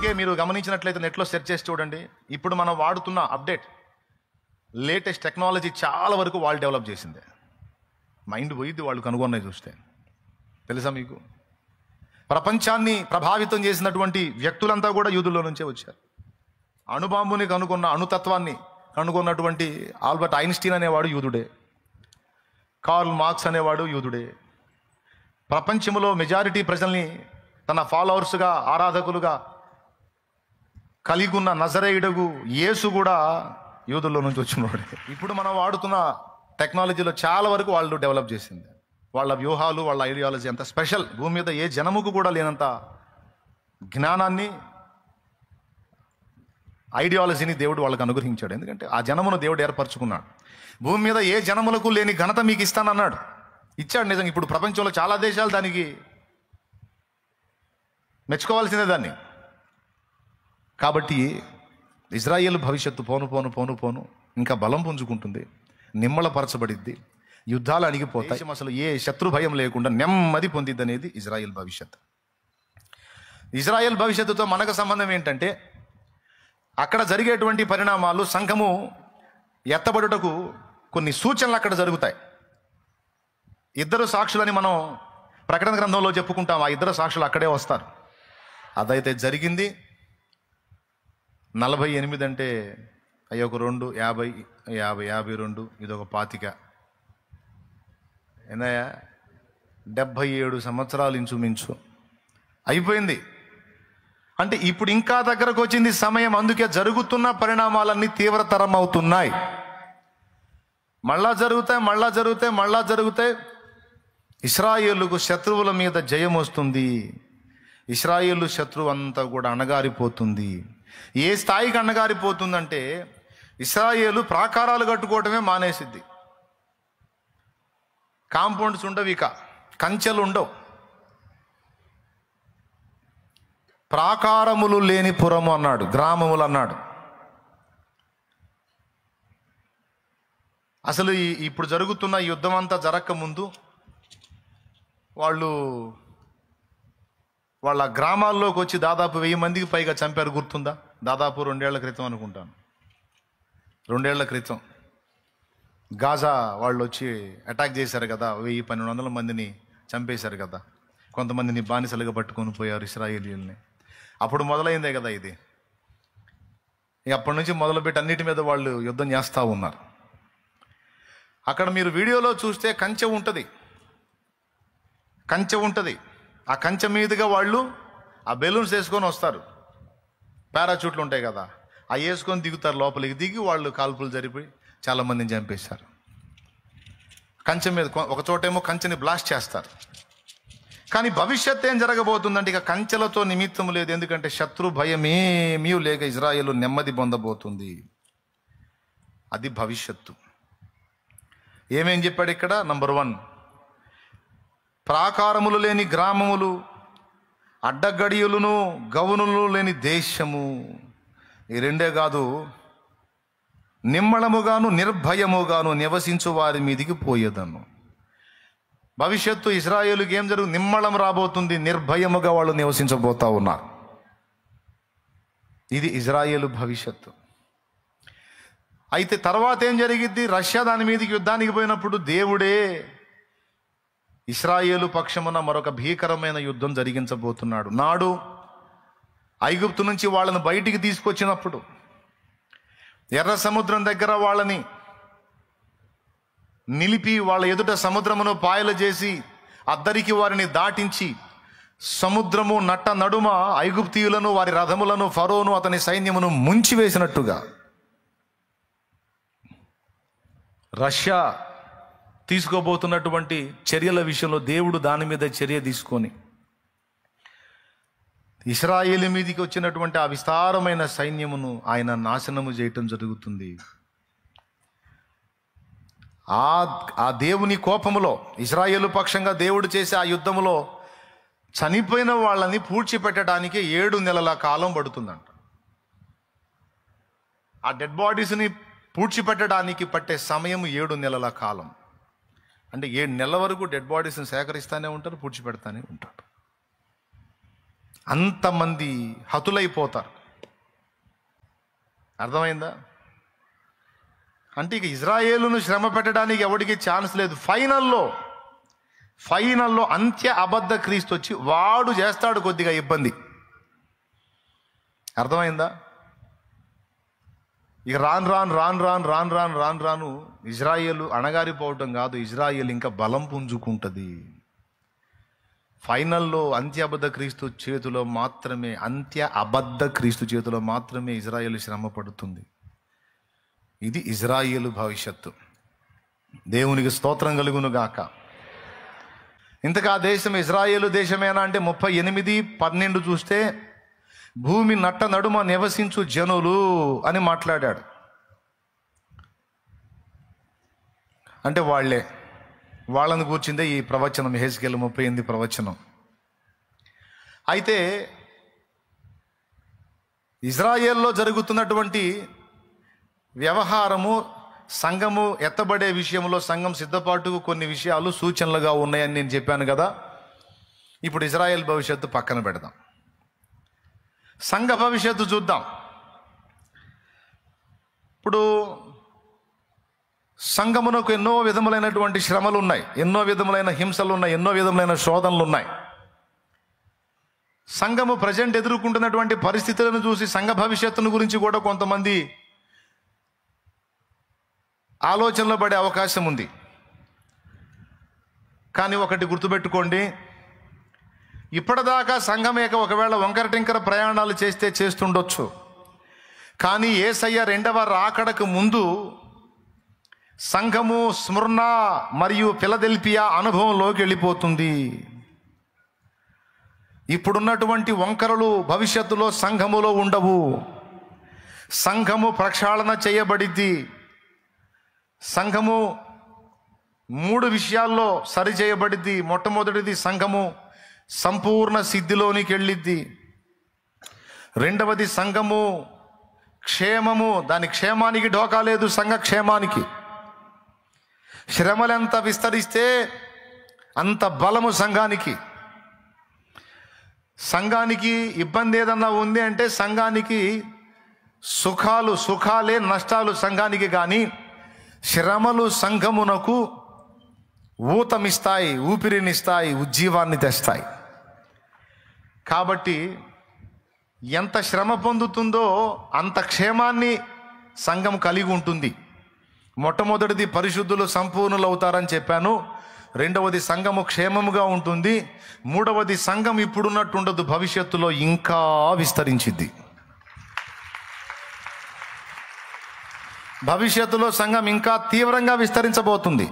అందుకే మీరు గమనించినట్లయితే నెట్లో సెర్చ్ చేసి చూడండి. ఇప్పుడు మనం వాడుతున్న అప్డేట్ లేటెస్ట్ టెక్నాలజీ చాలా వరకు వాళ్ళు డెవలప్ చేసిందే. మైండ్ పోయిద్ది వాళ్ళు కనుగొన్నవి చూస్తే. తెలుసా మీకు? ప్రపంచాన్ని ప్రభావితం చేసినటువంటి వ్యక్తులంతా కూడా యూదుల్లో నుంచే వచ్చారు. అణుబాంబుని కనుగొన్న, అణుతత్వాన్ని కనుగొన్నటువంటి ఆల్బర్ట్ ఐన్స్టీన్ అనేవాడు యూదుడే. కార్ల్ మార్క్స్ అనేవాడు యూదుడే. ప్రపంచంలో మెజారిటీ ప్రజల్ని తన ఫాలోవర్స్గా, ఆరాధకులుగా కలిగి ఉన్న నజరేయుడగు యేసు కూడా యూదుల్లో నుంచి వచ్చినవాడే. ఇప్పుడు మనం వాడుతున్న టెక్నాలజీలో చాలా వరకు వాళ్ళు డెవలప్ చేసింది. వాళ్ళ వ్యూహాలు, వాళ్ళ ఐడియాలజీ అంత స్పెషల్. భూమి మీద ఏ జనముకు కూడా లేనంత జ్ఞానాన్ని, ఐడియాలజీని దేవుడు వాళ్ళకు అనుగ్రహించాడు. ఎందుకంటే ఆ జనమును దేవుడు ఏర్పరచుకున్నాడు. భూమి మీద ఏ జనములకు లేని ఘనత మీకు ఇస్తానన్నాడు. ఇచ్చాడు నిజంగా. ఇప్పుడు ప్రపంచంలో చాలా దేశాలు దానికి మెచ్చుకోవాల్సిందే దాన్ని. కాబట్టి ఇజ్రాయేల్ భవిష్యత్తు పోను పోను పోను పోను ఇంకా బలం పుంజుకుంటుంది, నిమ్మళపరచబడిద్ది, యుద్ధాలు అణిగిపోతాయి, అసలు ఏ శత్రు భయం లేకుండా నెమ్మది పొందిద్ది అనేది ఇజ్రాయేల్ భవిష్యత్తు. ఇజ్రాయేల్ భవిష్యత్తుతో మనకు సంబంధం ఏంటంటే, అక్కడ జరిగేటువంటి పరిణామాలు, సంఘము ఎత్తబడుటకు కొన్ని సూచనలు అక్కడ జరుగుతాయి. ఇద్దరు సాక్షులని మనం ప్రకటన గ్రంథంలో చెప్పుకుంటాం. ఆ ఇద్దరు సాక్షులు అక్కడే వస్తారు. అదైతే జరిగింది. 48 అంటే అయ్యొక 2, 50, 52, ఇదొక 25, ఏందయ్యా 77 సంవత్సరాలు ఇంచుమించు అయిపోయింది. అంటే ఇప్పుడు ఇంకా దగ్గరకు వచ్చింది సమయం. అందుకే జరుగుతున్న పరిణామాలన్నీ తీవ్రతరం అవుతున్నాయి. మళ్ళా జరుగుతాయి. ఇశ్రాయేలుకు శత్రువుల మీద జయం వస్తుంది. ఇశ్రాయేలు శత్రువు అంతా కూడా అణగారిపోతుంది. ఏ స్థాయికి అణగారిపోతుందంటే, ఇశ్రాయేలు ప్రాకారాలు కట్టుకోవటమే మానేసిద్ది. కాంపౌండ్స్ ఉండవు, ఇక కంచెలు ఉండవు. ప్రాకారములు లేని పురము అన్నాడు, గ్రామములు అన్నాడు. అసలు ఇప్పుడు జరుగుతున్న యుద్ధం అంతా జరగక ముందు వాళ్ళ గ్రామాల్లోకి వచ్చి దాదాపు 1000 మందికి పైగా చంపారు. గుర్తుందా? దాదాపు 2 ఏళ్ల క్రితం అనుకుంటాను. 2 ఏళ్ల క్రితం గాజా వాళ్ళు వచ్చి అటాక్ చేశారు కదా. 1000-1200 మందిని చంపేశారు కదా. కొంతమందిని బానిసలుగా పట్టుకొని పోయారు ఇశ్రాయేలీయుల్ని. అప్పుడు మొదలైందే కదా ఇది. అప్పటి నుంచి మొదలుపెట్టి అన్నిటి మీద వాళ్ళు యుద్ధం చేస్తూ ఉన్నారు. అక్కడ మీరు వీడియోలో చూస్తే కంచె ఉంటుంది. ఆ కంచె మీదుగా వాళ్ళు ఆ బెలూన్స్ వేసుకొని వస్తారు. పారాచూట్లు ఉంటాయి కదా, అవి వేసుకొని దిగుతారు. లోపలికి దిగి వాళ్ళు కాల్పులు జరిపి చాలామందిని చంపేశారు. కంచె మీద ఒక చోటేమో కంచెని బ్లాస్ట్ చేస్తారు. కానీ భవిష్యత్ ఏం జరగబోతుందంటే, ఇక కంచెలతో నిమిత్తం లేదు. ఎందుకంటే శత్రు భయమేమీ లేక ఇజ్రాయేలు నెమ్మది పొందబోతుంది. అది భవిష్యత్తు. ఏమేం చెప్పాడు ఇక్కడ? నంబర్ 1, ప్రాకారములు లేని గ్రామములు, అడ్డగడియలును గవునులు లేని దేశము. ఈ 2 కాదు, నిమ్మళముగాను నిర్భయముగాను నివసించు వారి మీదికి పోయేదను. భవిష్యత్తు ఇశ్రాయేలుకి ఏం జరుగు? నిమ్మళం రాబోతుంది. నిర్భయముగా వాళ్ళు నివసించబోతా ఉన్నారు. ఇది ఇజ్రాయేలు భవిష్యత్తు. అయితే తర్వాత ఏం జరిగిద్ది? రష్యా దాని మీదకి యుద్ధానికి పోయినప్పుడు దేవుడే ఇశ్రాయేలు పక్షమున మరొక భీకరమైన యుద్ధం జరిగించబోతున్నాడు. నాడు ఐగుప్తు నుంచి వాళ్ళని బయటికి తీసుకొచ్చినప్పుడు, ఎర్ర సముద్రం దగ్గర వాళ్ళని నిలిపి వాళ్ళ ఎదుట సముద్రమును పాయలు చేసి అద్దరికి వారిని దాటించి, సముద్రము నట్ట నడుమ ఐగుప్తీయులను, వారి రథములను, ఫరోను అతని సైన్యమును ముంచివేసినట్టుగా రష్యా తీసుకోబోతున్నటువంటి చర్యల విషయంలో దేవుడు దాని మీద చర్య తీసుకొని ఇశ్రాయేలు మీదికి వచ్చినటువంటి ఆ విస్తారమైన సైన్యమును ఆయన నాశనము చేయటం జరుగుతుంది. ఆ దేవుని కోపములో, ఇశ్రాయేలు పక్షంగా దేవుడు చేసే ఆ యుద్ధములో చనిపోయిన వాళ్ళని పూడ్చిపెట్టడానికి 7 నెలల కాలం పడుతుందంట. ఆ డెడ్ బాడీస్ని పూడ్చిపెట్టడానికి పట్టే సమయం 7 నెలల కాలం. అంటే 7 నెలల వరకు డెడ్ బాడీస్ని సేకరిస్తూనే ఉంటారు, పూడ్చిపెడతానే ఉంటారు. అంతమంది హతులైపోతారు. అర్థమైందా? అంటే ఇక ఇజ్రాయేలును శ్రమ పెట్టడానికి ఎవరికి ఛాన్స్ లేదు. ఫైనల్లో అంత్య అబద్ధ క్రీస్తు వచ్చి వాడు చేస్తాడు కొద్దిగా ఇబ్బంది. అర్థమైందా? ఇక రాను ఇజ్రాయేలు అణగారిపోవటం కాదు, ఇజ్రాయేల్ ఇంకా బలం పుంజుకుంటుంది. ఫైనల్లో అంత్య అబద్ధ క్రీస్తు చేతిలో మాత్రమే ఇజ్రాయేలు శ్రమ పడుతుంది. ఇది ఇజ్రాయేలు భవిష్యత్తు. దేవునికి స్తోత్రం కలుగును గాక. ఇంతకు ఆ దేశం ఇజ్రాయేలు దేశమేనా అంటే 38:12 చూస్తే భూమి నట్ట నడుమ నివసించు జనులు అని మాట్లాడాడు. అంటే వాళ్ళని కూర్చుందే ఈ ప్రవచనం, యెహెజ్కేలు 38 ప్రవచనం. అయితే ఇజ్రాయేల్లో జరుగుతున్నటువంటి వ్యవహారము, సంఘము ఎత్తబడే విషయంలో సంఘం సిద్ధపాటుకు కొన్ని విషయాలు సూచనలుగా ఉన్నాయని నేను చెప్పాను కదా. ఇప్పుడు ఇజ్రాయేల్ భవిష్యత్తు పక్కన పెడదాం, సంఘ భవిష్యత్తు చూద్దాం. ఇప్పుడు సంఘమునకు ఎన్నో విధములైనటువంటి శ్రమలు ఉన్నాయి, ఎన్నో విధములైన హింసలు ఉన్నాయి, ఎన్నో విధములైన శోధనలు ఉన్నాయి. సంఘము ప్రజెంట్ ఎదుర్కొంటున్నటువంటి పరిస్థితులను చూసి సంఘ భవిష్యత్తును గురించి కూడా కొంతమంది ఆలోచనలో పడే అవకాశం ఉంది. కానీ ఒకటి గుర్తుపెట్టుకోండి, ఇప్పటిదాకా సంఘమేక ఒకవేళ వంకర టింకర ప్రయాణాలు చేస్తుండొచ్చు, కానీ యేసయ్య రెండవ రాకడకు ముందు సంఘము స్ముర్ణ మరియు ఫిలదెల్ఫియా అనుభవంలోకి వెళ్ళిపోతుంది. ఇప్పుడున్నటువంటి వంకరలు భవిష్యత్తులో సంఘములో ఉండవు. సంఘము ప్రక్షాళన చేయబడిద్ది. సంఘము 3 విషయాల్లో సరిచేయబడిద్ది. మొట్టమొదటిది, సంఘము సంపూర్ణ సిద్ధిలోనికి వెళ్ళిద్ది. రెండవది, సంఘము క్షేమము, దాని క్షేమానికి ఢోకా లేదు. సంఘ క్షేమానికి శ్రమలెంత విస్తరిస్తే అంత బలము సంఘానికి. సంఘానికి ఇబ్బంది ఏదన్నా ఉంది అంటే సంఘానికి సుఖాలే నష్టాలు సంఘానికి. కానీ శ్రమలు సంఘమునకు ఊతమిస్తాయి, ఊపిరినిస్తాయి, ఉజ్జీవాన్ని తెస్తాయి. కాబట్టి ఎంత శ్రమ పొందుతుందో అంత క్షేమాన్ని సంఘం కలిగి ఉంటుంది. మొట్టమొదటిది, పరిశుద్ధులు సంపూర్ణులు అవుతారని చెప్పాను. రెండవది, సంఘము క్షేమముగా ఉంటుంది. మూడవది, సంఘం ఇప్పుడున్నట్టు ఉండదు, భవిష్యత్తులో ఇంకా విస్తరించిద్ది. భవిష్యత్తులో సంఘం ఇంకా తీవ్రంగా విస్తరించబోతుంది.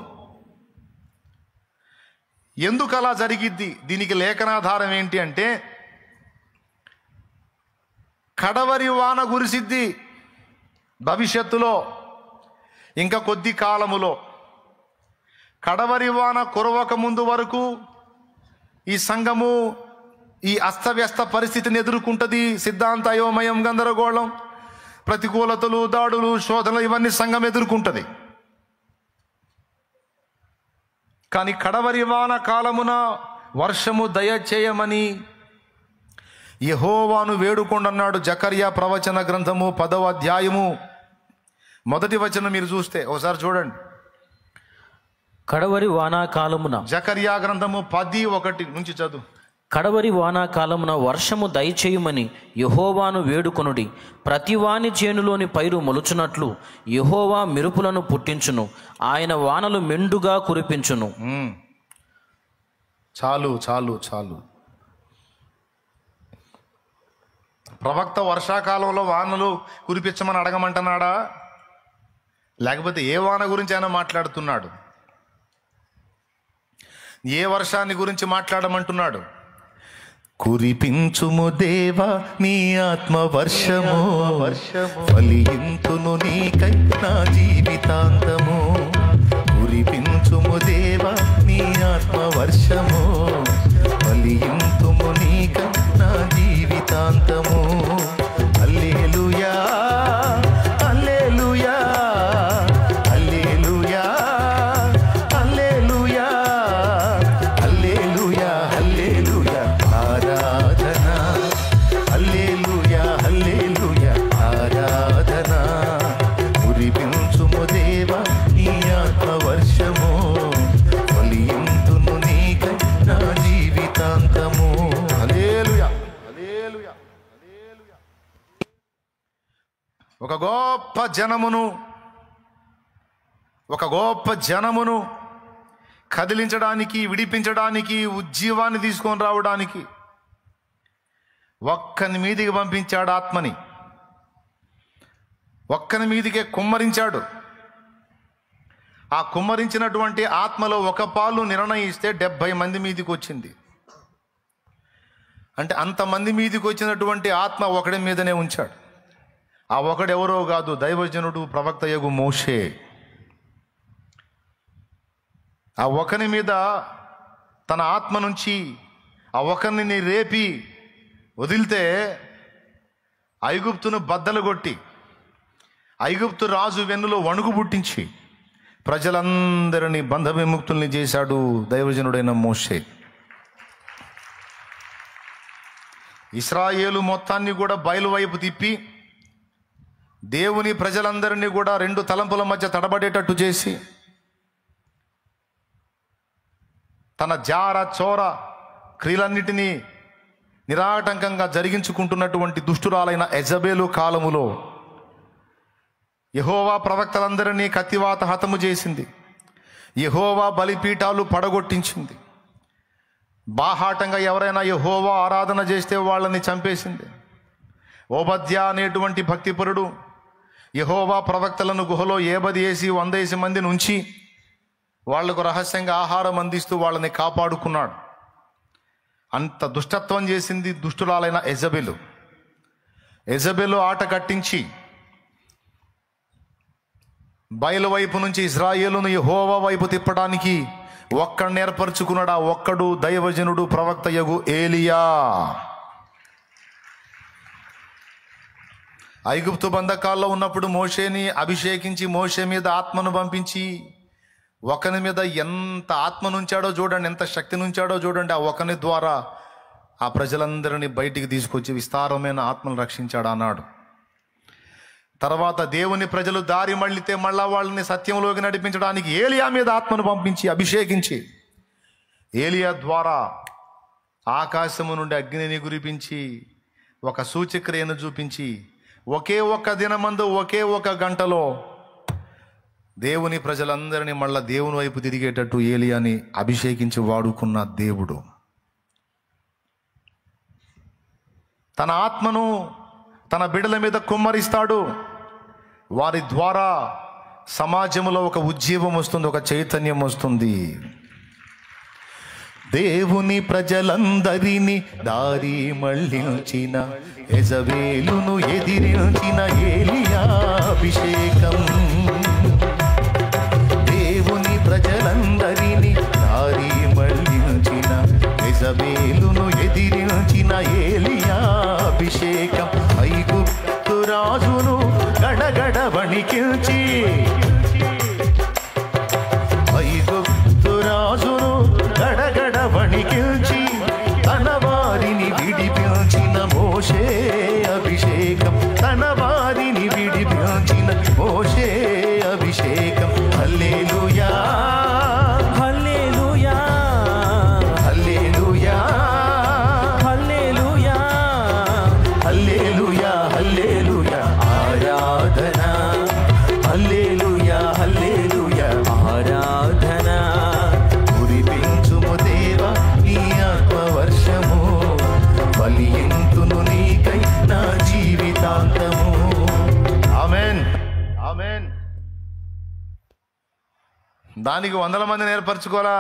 ఎందుకు అలా జరిగిద్ది? దీనికి లేఖనాధారం ఏంటి అంటే, కడవరి వాన కురిసిద్ది భవిష్యత్తులో, ఇంకా కొద్ది కాలములో. కడవరి వాన కురవక ముందు వరకు ఈ సంఘము ఈ అస్తవ్యస్త పరిస్థితిని ఎదుర్కొంటుంది. సిద్ధాంత అయోమయం, గందరగోళం, ప్రతికూలతలు, దాడులు, శోధనలు, ఇవన్నీ సంఘం ఎదుర్కొంటుంది. కానీ కడవరి వాన కాలమున వర్షము దయచేయమని యెహోవాను వేడుకొండన్నాడు. జకర్యా ప్రవచన గ్రంథము 10వ అధ్యాయము 1వ వచనం మీరు చూస్తే ఒకసారి చూడండి. కడవరి వానాకాలమున, జకర్యా గ్రంథము 10:1 నుంచి చదువు. కడవరి వానాకాలమున వర్షము దయచేయుమని యెహోవాను వేడుకొనుడి. ప్రతివాని చేనులోని పైరు మొలుచున్నట్లు యెహోవా మెరుపులను పుట్టించును, ఆయన వానలు మెండుగా కురిపించును. చాలు చాలు చాలు. ప్రవక్త వర్షాకాలంలో వానలు కురిపించమని అడగమంటున్నాడా? లేకపోతే ఏ వాన గురించి ఆయన మాట్లాడుతున్నాడు? ఏ వర్షాన్ని గురించి మాట్లాడమంటున్నాడు? కురిపించుము దేవా నీ ఆత్మ వర్షము, ఫలింతును నీకై నా జీవితాంతము. కురిపించుము దేవా నీ ఆత్మ వర్షము, ఫలింతుము నీకై నా జీవితాంతము. హల్లెలూయా హల్లెలూయా హల్లెలూయా హల్లెలూయా హల్లెలూయా హల్లెలూయా. ఆరాధన ఒక గొప్ప జనమును కదిలించడానికి, విడిపించడానికి, ఉజ్జీవాన్ని తీసుకొని రావడానికి ఒక్కని మీదికి పంపించాడు ఆత్మని. ఒక్కని మీదికే కుమ్మరించాడు. ఆ కుమ్మరించినటువంటి ఆత్మలో ఒక పాలు నిర్ణయిస్తే 70 మంది మీదికి వచ్చింది. అంటే అంతమంది మీదికి వచ్చినటువంటి ఆత్మ ఒకడి మీదనే ఉంచాడు. ఆ ఒకడెవరో కాదు, దైవజనుడు ప్రవక్తయగు మోషే. ఆ ఒకని మీద తన ఆత్మ నుంచి ఆ ఒకరిని రేపి వదిలితే ఐగుప్తును బద్దలు కొట్టి, ఐగుప్తు రాజు వెన్నులో వణుకు పుట్టించి ప్రజలందరినీ బంధ విముక్తుల్ని చేశాడు దైవజనుడైన మోషే. ఇశ్రాయేలు మొత్తాన్ని కూడా బయలు వైపు తిప్పి దేవుని ప్రజలందరినీ కూడా 2 తలంపుల మధ్య తడబడేటట్టు చేసి, తన జార చోర క్రియలన్నిటినీ నిరాటంకంగా జరిగించుకుంటున్నటువంటి దుష్టురాలైన యెజబెలు కాలములో యెహోవా ప్రవక్తలందరినీ కత్తివాత హతము చేసింది. యెహోవా బలిపీఠాలు పడగొట్టించింది. బాహాటంగా ఎవరైనా యెహోవా ఆరాధన చేస్తే వాళ్ళని చంపేసింది. ఓబద్యా అనేటువంటి భక్తిపరుడు యెహోవా ప్రవక్తలను గుహలో ఏబదేసి 100 మందిని ఉంచి వాళ్లకు రహస్యంగా ఆహారం అందిస్తూ వాళ్ళని కాపాడుకున్నాడు. అంత దుష్టత్వం చేసింది దుష్టురాలైన యెజబెలు ఆట కట్టించి బయలు వైపు నుంచి ఇశ్రాయేలును యెహోవా వైపు తిప్పడానికి ఒక్కడిని ఏర్పరచుకున్నాడు. ఆ ఒక్కడు దైవజనుడు ప్రవక్తయగు ఏలియా. ఐగుప్తు బంధకాల్లో ఉన్నప్పుడు మోషేని అభిషేకించి మోషే మీద ఆత్మను పంపించి ఒకని మీద ఎంత ఆత్మ నుంచాడో చూడండి, ఎంత శక్తి నుంచాడో చూడండి. ఆ ఒకని ద్వారా ఆ ప్రజలందరినీ బయటికి తీసుకొచ్చి విస్తారమైన ఆత్మను రక్షించాడు అన్నాడు. తర్వాత దేవుని ప్రజలు దారి మళ్ళితే మళ్ళా వాళ్ళని సత్యంలోకి నడిపించడానికి ఏలియా మీద ఆత్మను పంపించి అభిషేకించి ఏలియా ద్వారా ఆకాశము నుండి అగ్నిని కురిపించి ఒక సూచక్రియను చూపించి ఒకే ఒక్క దినమందు ఒకే ఒక గంటలో దేవుని ప్రజలందరినీ మళ్ళా దేవుని వైపు తిరిగేటట్టు ఏలియాని అభిషేకించి వాడుకున్న దేవుడు తన ఆత్మను తన బిడ్డల మీద కుమ్మరిస్తాడు. వారి ద్వారా సమాజంలో ఒక ఉజ్జీవం వస్తుంది, ఒక చైతన్యం వస్తుంది. దేవుని ప్రజలందరినీ దారి మళ్ళించిన యెజబెలును ఎదిరించిన ఏలియా అభిషేకం. దేవుని ప్రజలందరినీ దారి మళ్ళించిన యెజబెలును ఎదిరించిన ఏలియా అభిషేకం. ఐగుప్తు రాజును గడగడ వణికించి, ఐగుప్తు రాజును గడగడ వణికించి తన వారిని విడిపించిన మోషే అభిషేకం. తన వారిని విడిపించిన మోషే అభిషేకం. హల్లెలూయా హల్లెలూయా హల్లెలూయా హల్లెలూయా హల్లెలూయా హల్లెలూయా ఆరాధన. హల్లెలూయా హల్లెలూయా ఆరాధన. కురిపించుము దేవా నీ ఆత్మవర్షము, ఫలింతును నీకై నా జీవితాంతము. ఆమేన్ ఆమేన్. దానికి 100 మందిని ఏర్పరచుకోరా,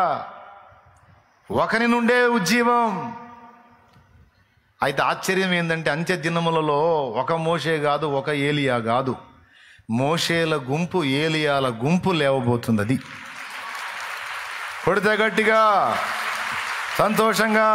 ఒకరి నుండే ఉజ్జీవం. అయితే ఆశ్చర్యం ఏంటంటే అంత్య దినములలో ఒక మోషే కాదు, ఒక ఏలియా కాదు, మోషేల గుంపు ఏలియాల గుంపు లేవబోతుంది. అది కొడితే గట్టిగా సంతోషంగా